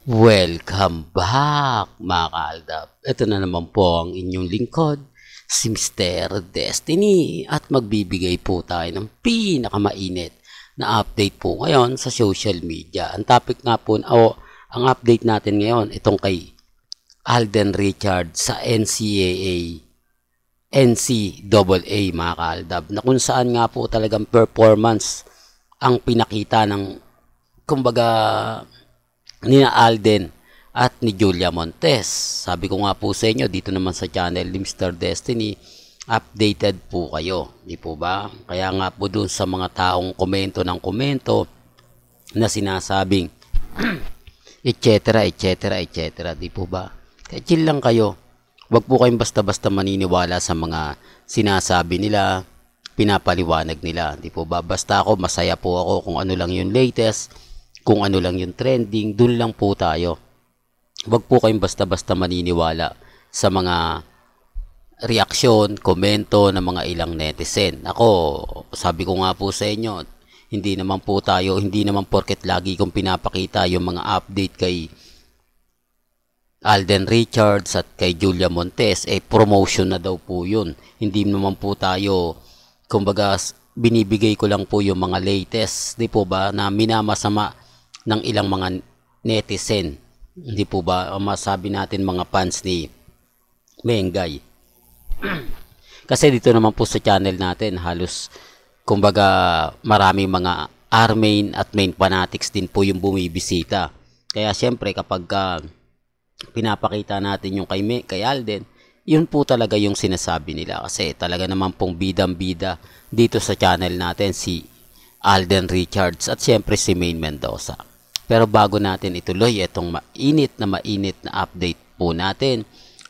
Welcome back mga kaaldab. Ito na naman po ang inyong lingkod, si Mr. Destiny at magbibigay po tayo ng pinakamainit na update po ngayon sa social media. Ang topic nga po, ang update natin ngayon, itong kay Alden Richards sa NCAA mga kaaldab, na kung saan nga po talagang performance ang pinakita ng kumbaga ni Alden at ni Julia Montes. Sabi ko nga po sa inyo, dito naman sa channel ni Mr. Destiny, updated po kayo. Di po ba? Kaya nga po dun sa mga taong komento ng komento na sinasabing etc. etc. etc. Di po ba? Kaya chill lang kayo. Huwag po kayong basta-basta maniniwala sa mga sinasabi nila, pinapaliwanag nila. Di po ba? Basta ako, masaya po ako kung ano lang yung latest, kung ano lang yung trending, dun lang po tayo. Huwag po kayong basta-basta maniniwala sa mga reaksyon, komento ng mga ilang netizen. Ako, sabi ko nga po sa inyo, hindi naman porket lagi kong pinapakita yung mga update kay Alden Richards at kay Julia Montes, promotion na daw po yun. Hindi naman po tayo, kumbaga, binibigay ko lang po yung mga latest, di po ba, na minamasama ng ilang mga netizen. Hindi po ba masabi natin mga fans ni Mengay. Kasi dito naman po sa channel natin halos kumbaga marami mga R-main at main fanatics din po yung bumibisita. Kaya syempre kapag pinapakita natin yung kay Alden, yun po talaga yung sinasabi nila. Kasi talaga naman pong bidang-bida dito sa channel natin si Alden Richards at syempre si Main Mendoza. Pero bago natin ituloy itong mainit na update po natin,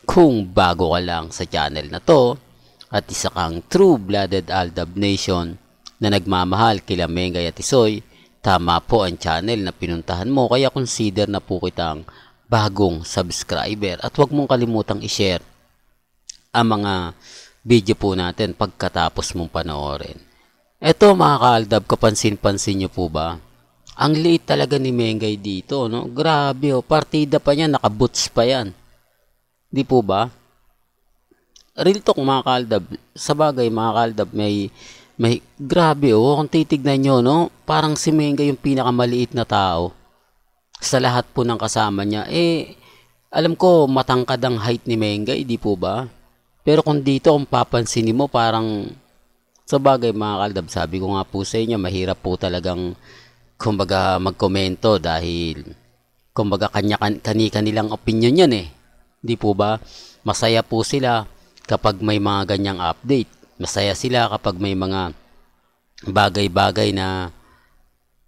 kung bago ka lang sa channel na to at isa kang true-blooded Aldab Nation na nagmamahal kila Mengay at Isoy, tama po ang channel na pinuntahan mo, kaya consider na po kitang bagong subscriber at huwag mong kalimutang i-share ang mga video po natin pagkatapos mong panoorin. Eto mga kaaldab, kapansin-pansin nyo po ba? Ang liit talaga ni Mengay dito, no? Grabe, oh. Partida pa niya, nakaboots pa yan. Di po ba? Real talk mga kaaldab. Sa bagay mga kaaldab, may grabe, oh. Kung titignan nyo, no? Parang si Mengay yung pinakamaliit na tao sa lahat po ng kasama niya. Alam ko, matangkad ang height ni Mengay, di po ba? Pero kung dito, kung papansinin mo, parang sa bagay mga kaaldab, sabi ko nga po sa inyo, mahirap po talagang kumbaga magkomento dahil kumbaga kani-kanilang opinion yan Di po ba? Masaya po sila kapag may mga ganyang update. Masaya sila kapag may mga bagay-bagay na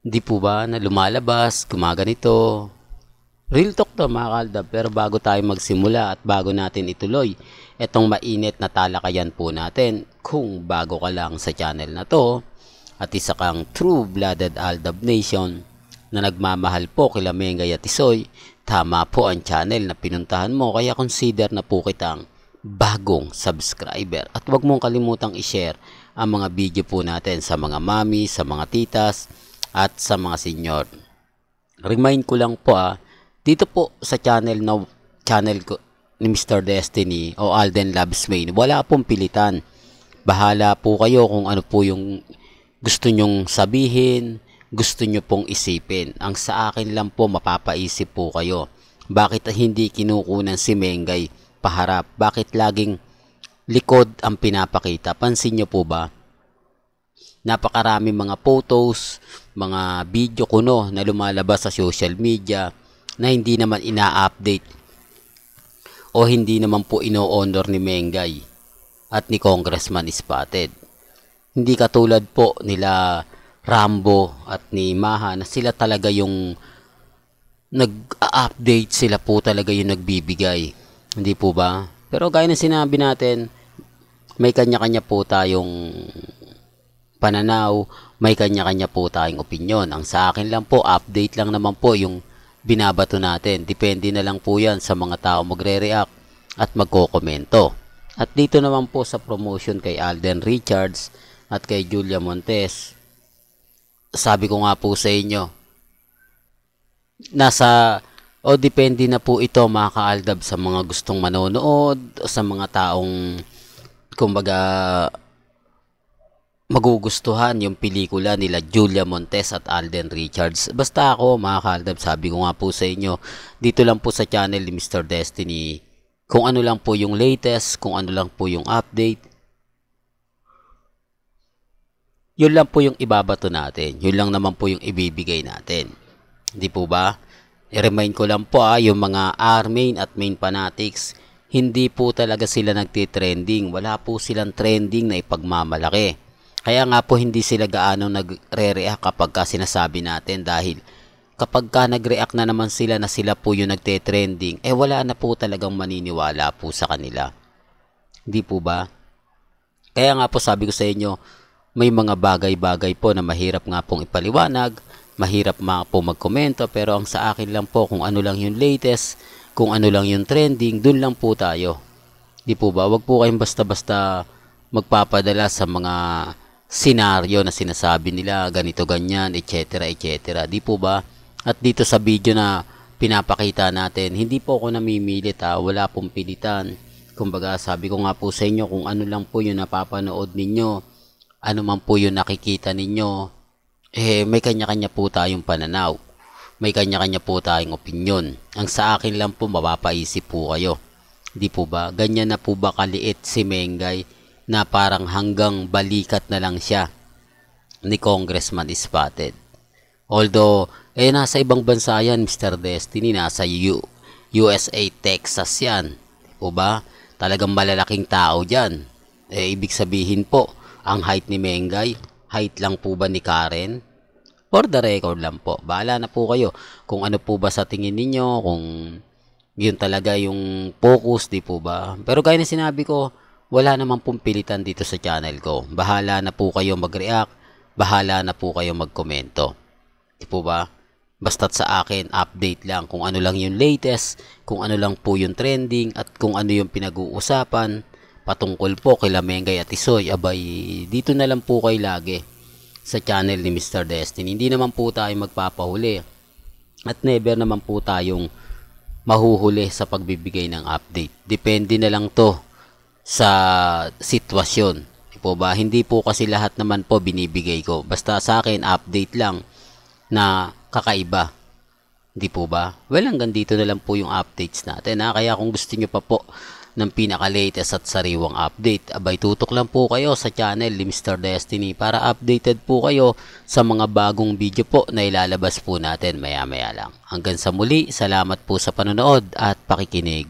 di po ba na lumalabas, gumaganito. Real talk to mga kaaldab. Pero bago tayo magsimula at bago natin ituloy etong mainit na talakayan po natin, kung bago ka lang sa channel na to at isa kang true-blooded Aldab Nation na nagmamahal po kila Mengay at Isoy, tama po ang channel na pinuntahan mo, kaya consider na po kitang bagong subscriber. At huwag mong kalimutang i-share ang mga video po natin sa mga mami, sa mga titas, at sa mga senior. Remind ko lang po dito po sa channel ko ni Mr. Destiny o Alden Loves Main, wala pong pilitan. Bahala po kayo kung ano po yung gusto nyong sabihin, gusto nyo pong isipin. Ang sa akin lang po, mapapaisip po kayo. Bakit hindi kinukunan si Mengay paharap? Bakit laging likod ang pinapakita? Pansin nyo po ba? Napakarami mga photos, mga video kuno na lumalabas sa social media na hindi naman ina-update o hindi naman po ino-honor ni Mengay at ni Congressman Spotted. Hindi katulad po nila Rambo at ni Maha na sila talaga yung nag-update, sila po talaga yung nagbibigay. Hindi po ba? Pero gaya na sinabi natin, may kanya-kanya po tayong pananaw, may kanya-kanya po tayong opinion. Ang sa akin lang po, update lang naman po yung binabato natin. Depende na lang po yan sa mga tao magre-react at magkokomento. At dito naman po sa promotion kay Alden Richards at kay Julia Montes, sabi ko nga po sa inyo, nasa O depende na po ito mga kaaldab sa mga gustong manonood, sa mga taong kumbaga magugustuhan yung pelikula nila Julia Montes at Alden Richards. Basta ako mga kaaldab, sabi ko nga po sa inyo, dito lang po sa channel ni Mr. Destiny, kung ano lang po yung latest, kung ano lang po yung update, yun lang po yung ibabato natin. Yun lang naman po yung ibibigay natin. Di po ba? I-remind ko lang po yung mga R-Main at Main Fanatics, hindi po talaga sila nagtitrending. Wala po silang trending na ipagmamalaki. Kaya nga po hindi sila gaano nagre-react kapag ka sinasabi natin dahil kapag ka nag-react na naman sila na sila po yung nagte-trending, wala na po talagang maniniwala po sa kanila. Hindi po ba? Kaya nga po sabi ko sa inyo, may mga bagay-bagay po na mahirap nga pong ipaliwanag, mahirap nga po magkomento, pero ang sa akin lang po kung ano lang yung latest, kung ano lang yung trending, dun lang po tayo. Di po ba? Wag po kayong basta-basta magpapadala sa mga senaryo na sinasabi nila, ganito ganyan, etc. etc. Di po ba? At dito sa video na pinapakita natin, hindi po ako namimilit wala pong pilitan. Kumbaga sabi ko nga po sa inyo, kung ano lang po yung napapanood ninyo, ano man po yung nakikita ninyo, may kanya-kanya po tayong pananaw. May kanya-kanya po tayong opinyon. Ang sa akin lang po, mapapaisip po kayo. Di po ba? Ganyan na po ba kaliit si Mengay na parang hanggang balikat na lang siya ni Congressman Spotted. Although, nasa ibang bansa yan, Mr. Destiny. Nasa USA, Texas yan. Di po ba? Talagang malalaking tao dyan. Ibig sabihin po, ang height ni Mengay, height lang po ba ni Karen? For the record lang po. Bahala na po kayo kung ano po ba sa tingin ninyo, kung yun talaga yung focus, di po ba? Pero gaya na sinabi ko, wala namang pong pilitan dito sa channel ko. Bahala na po kayo mag-react, bahala na po kayo magkomento. Di po ba? Basta't sa akin, update lang kung ano lang yung latest, kung ano lang po yung trending, at kung ano yung pinag-uusapan patungkol po kay Mengay at Isoy. Abay, dito na lang po kayo lagi sa channel ni Mr. Destiny. Hindi naman po tayo magpapahuli at never naman po tayong mahuhuli sa pagbibigay ng update. Depende na lang to sa sitwasyon. Di po ba? Hindi po kasi lahat naman po binibigay ko. Basta sa akin, update lang na kakaiba. Di po ba? Well, hanggang dito na lang po yung updates natin. Kaya kung gusto nyo pa po ng pinaka-latest at sariwang update, abay tutok lang po kayo sa channel ni Mr. Destiny para updated po kayo sa mga bagong video po na ilalabas po natin maya-maya lang. Hanggang sa muli, salamat po sa panonood at pakikinig.